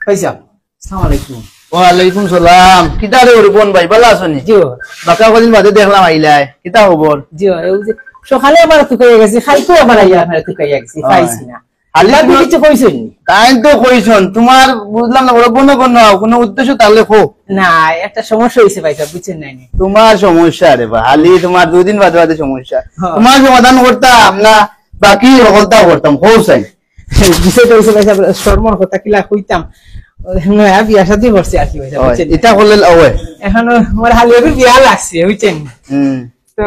পয়সা আসসালামু আলাইকুম। ওয়ালাইকুম সালাম। কিতা রে রিপন ভাই ভালো আছেন? জি বাকা কদিন বাদে দেখলাম আইলাই, কিতা খবর? জি সকালে আবার তুকাইয়া গেছি, খাইতো আবার আইয়া আপনারা তুকাইয়া গেছি, খাইছি না। আল্লাহ কিছু কইছেন তাই তো কইছন, তোমার বুঝলাম না বড় কোনো উদ্দেশ্য তাহলে খো না, একটা সমস্যা হইছে ভাই সাহেব, বুঝছেন না? তোমার সমস্যা রে হালি তোমার দুদিন বাদে বাদে সমস্যা, তোমার সমাধান করতাম না বাকি সকলটা করতাম খো চাই। বিষয়টা হইছে ভাই সাহেব, শর্মর কথা কিলা কইতাম নয়া বিয়া শাদী করছে আর কি ভাই সাহেব, বুঝছেন? এটা করলে এখন আমার হালিয়া বিয়া লাগছে, বুঝছেন? তো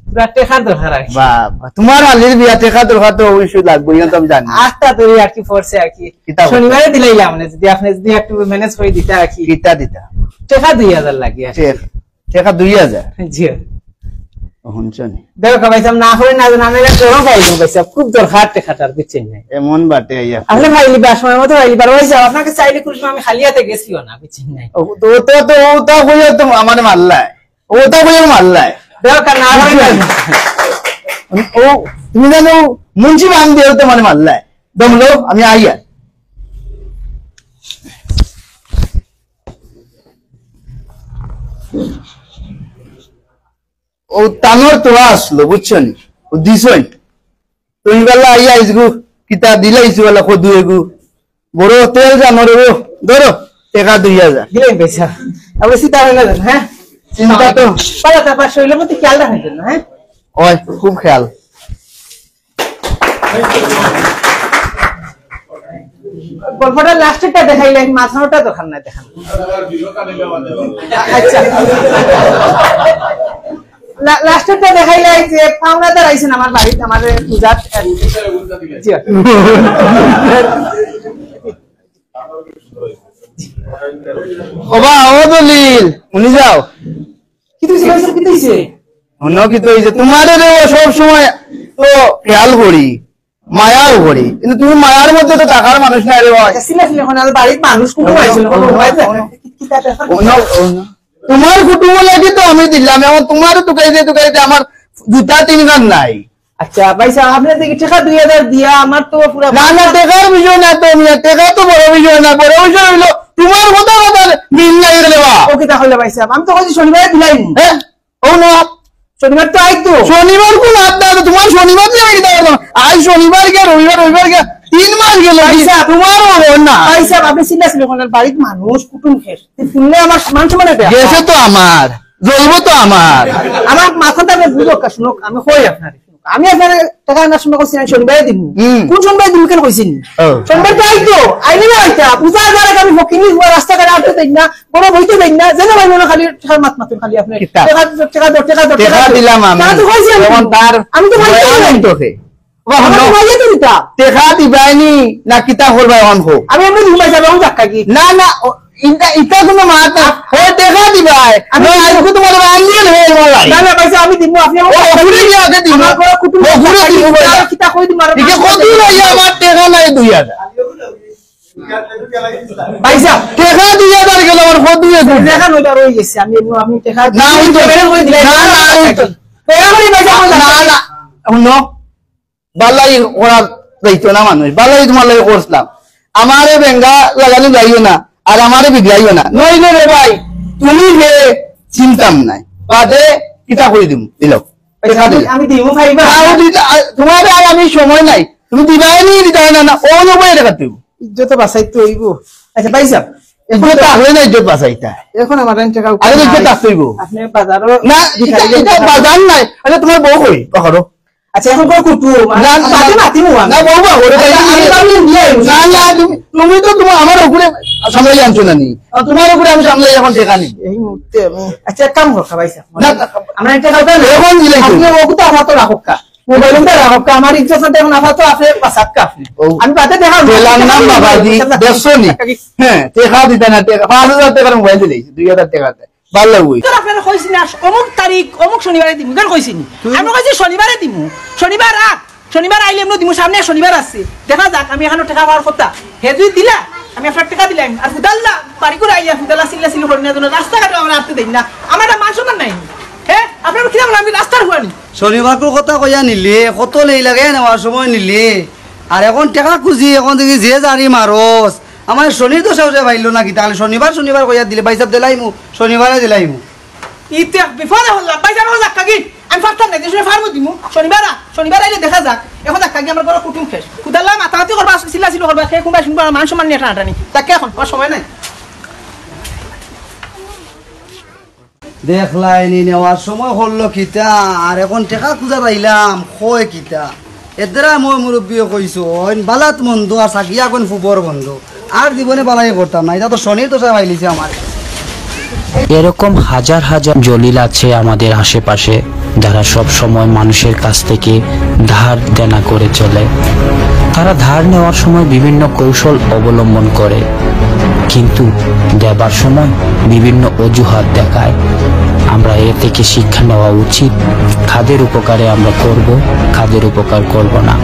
পুরা টেকার দরকার আর কি। বাবা তোমার আলির বিয়া টেকা দরকার তো অবশ্যই লাগবে, এটা তো আমি জানি। আস্তা তৈরি আর কি পড়ছে আর কি, শনিবারে দিলাইলাম না, যদি আপনি যদি একটু ম্যানেজ করে দিতা আর কি। কিতা দিতা? টেকা 2000 লাগে আর টেকা 2000? জি শুনছনি দেখো ভাই সাহেব, না করে না জানা আমি করো পাইলাম ভাই সাহেব, খুব দরকার টেকাটার, বুঝছেন না? এমন বাটে আইয়া আপনি ভাইলি বা সময় মতো ভাইলি বার হয়ে যাও, আপনাকে চাইলে কুছ আমি খালি হাতে গেছিও না, বুঝছেন না? তো ওটা কইয়া তো আমার মারলাই, ওটা কইয়া মারলাই দেখো না ও তুমি জানো মুন্সি বান দিয়ে তো মানে মারলাই দমলো আমি আইয়া ও তানোর তোরা আসলো, বুঝছেন? ও দিছই তুমি বেলা আইয়া আইসগু কিতা দিলাইছি বেলা কদু এগু বড় তেল জানো রে ধরো টাকা 2000 দিলেন পয়সা। আপনি চিন্তা হয় না জান? হ্যাঁ চিন্তা তো পালা তারপর শরীরের প্রতি খেয়াল রাখার জন্য। হ্যাঁ ওই খুব খেয়াল। গল্পটা লাস্টেরটা দেখাইলেন, মাঝখানোটা দোকান না দেখান। আচ্ছা লাস্টেরটা দেখাইলে যে পাওনাদার আইছেন আমার বাড়িতে আমাদের পূজা। ওবা ও দলিল উনি যাও কি তুইছে কি তুইছে অন্য কি তো হইছে তোমার রে সব সময় তো খেয়াল করি মায়াও করি, কিন্তু তুমি মায়ার মধ্যে তো টাকার মানুষ না রে ভাই। সিলা সিলা এখন আর বাড়ির মানুষ কুটুম আইছিল, তোমার কুটুম লাগি তো আমি দিলাম, এখন তোমার টুকাইতে আমার জুতা 3 গান নাই। আচ্ছা ভাই সাহেব, আপনি দেখি টাকা 2000 দিয়া আমার তো পুরো না না টাকার বিষয় না, তো টাকা তো বড় বিষয় না, বড় বিষয় হইলো তোমার কথা মিল নাই রে বা। ওকে তাহলে ভাই সাহেব আমি তো কইছি শনিবারে দিলাই। হ্যাঁ ও না শনিবার তো আইতো, শনিবার কোন আড্ডা তোমার শনিবার দিয়ে আইতো আজ শনিবার কে রবিবার কে 3 মাস গেল তোমার না ভাই সাহেব। আপনি চিন্তা ছিল বাড়ির মানুষ কুটুম খেস শুনলে আমার মান সম্মান গেছে তো আমার জ্বলবো তো আমার মাথাটা বুঝোক শুনুক, আমি কই আপনার আমি আপনার টাকা আনার সময় কইছি শনিবারে দিব। কোন শনিবারে দিব কেন কইছেন? শনিবার তো আইতো আইনি না আইতা পূজা যারা আমি ফকিনি রাস্তাঘাটে আটতে দেই না, বড় বইতে দেই না, যেন ভাই মনে খালি মাত মাতুন খালি আপনি টাকা দিলাম আমি এখন তার আমি তো ভাই তোকে টাকা দিবাইনি না কিতা করবা এখন হো আমি এমনি ঘুমাই যাবো ধাক্কা কি না না ইটা কোনো মাত না ও টাকা দিবাই আমি আজকে তোমার আনলিয়ে হয়ে গেল না না ভাই আমি দিব, আপনি ঘুরে গিয়ে আগে দিব আমার বড় কুটুম ঘুরে দিব কিতা কই দিম আর ঠিক কত লইয়া আমার টাকা নাই 2000 ভাইসা টাকা 2000 গেল আমার কত দিয়ে টাকা নইটা রই গেছে। আমি টাকা না ওই তো কই দিলাই না না টাকা কই ভাইসা না না শুনো বালাই ওরা যাইতো না মানুষ বালাই তোমার লাগে করছিলাম, আমারে বেঙ্গা লাগানো যাইও না আর আমারে বিগড়াইও না নইলে রে ভাই তুমি যে চিন্তাম নাই বাদে কিটা করে দিম দিল আমি দিব ভাইবা তোমার আর আমি সময় নাই, তুমি দিবাই নি দিতাই না না ও নবই টাকা দিব ইজ্জত বাঁচাইতে হইব। আচ্ছা ভাইসা ইজ্জত আসলে না ইজ্জত বাঁচাইতা এখন আমার টাকা আরে ইজ্জত আসইব আপনি বাজারও না এটা বাজার নাই। আরে তোমার বউ কই কখনো? আচ্ছা এখন কোন কুটু না মাটি মাটি মুয়া না বউ বউ না না তুমি তো তোমার আমার উপরে সামলাই আনছো না নি, তোমার উপরে আমি সামলাই এখন টাকা নি এই মুহূর্তে আমি। আচ্ছা এক কাম কর ভাইসা না আমরা একটা কথা এখন দিলে আপনি ওগুতা হাতে রাখোকা মোবাইলটা রাখোকা আমার ইজ্জত না এখন আপাতত আপনি পাসাক্কা আপনি আমি বাদে দেখা বললাম না বাবাজি দেখছো নি হ্যাঁ টাকা দিতে না টাকা 5000 টাকার মোবাইল দিলেই 2000 টাকা ভালো লাগই তো আপনারা কইছিন অমুক তারিখ অমুক শনিবারে দিমু কেন কইছিন? আমরা কইছি শনিবারে দিমু, শনিবার রাত শনিবার আইলে এমনি দিমু, সামনে শনিবার আছে দেখা যাক। আমি এখনো টাকা পাওয়ার কথা হে যদি দিলা আমি আপনার টাকা দিলাম আর ফুদাল্লা বাড়ি করে আইয়া ফুদাল্লা সিল্লা সিল্লি করে না জন্য রাস্তাঘাটে আমরা আসতে দেই না, আমার একটা মান সম্মান নাই। হ্যাঁ আপনার কি জানেন আমি রাস্তার হুয়ানি শনিবারটোর কথা কইয়া নিলে কত লেই লাগে নেওয়ার সময় নিলে আর এখন টাকা খুঁজি এখন দেখি যে জারি মারস আমার শনির দোষা উঠে পাইলো নাকি তাহলে শনিবার শনিবার কইয়া দিলে বাইসাব দিলাইমু শনিবারে দিলাইমু ইতে বিফলে হল ভাই জানো যাক কাকি আমি ফারতাম না দেশে ফারমু দিমু শনিবার আইলে দেখা যাক এখন যাক কাকি আমার বড় কুটুম শেষ খুদাল্লা মাথামাতি করবা ছিল করবা কে কোনবা শুনবা মান সম্মান নিয়ে টানাটানি তাকে এখন আর সময় নাই দেখলাইনি নেওয়ার সময় হলো কিতা আর এখন টেকা খুঁজা পাইলাম কয় কিতা এদ্রা মই মুরব্বীও কইছো বালাত বন্ধু আর সাকিয়া কোন ফুবর বন্ধু আর জীবনে বালাই করতাম না এটা তো শনির দোষা পাইলিছে আমার এরকম হাজার হাজার জলিল আছে আমাদের আশেপাশে যারা সব সময় মানুষের কাছ থেকে ধার দেনা করে চলে। তারা ধার নেওয়ার সময় বিভিন্ন কৌশল অবলম্বন করে, কিন্তু দেবার সময় বিভিন্ন অজুহাত দেখায়। আমরা এ থেকে শিক্ষা নেওয়া উচিত, কাদের উপকারে আমরা করব, কাদের উপকার করব না।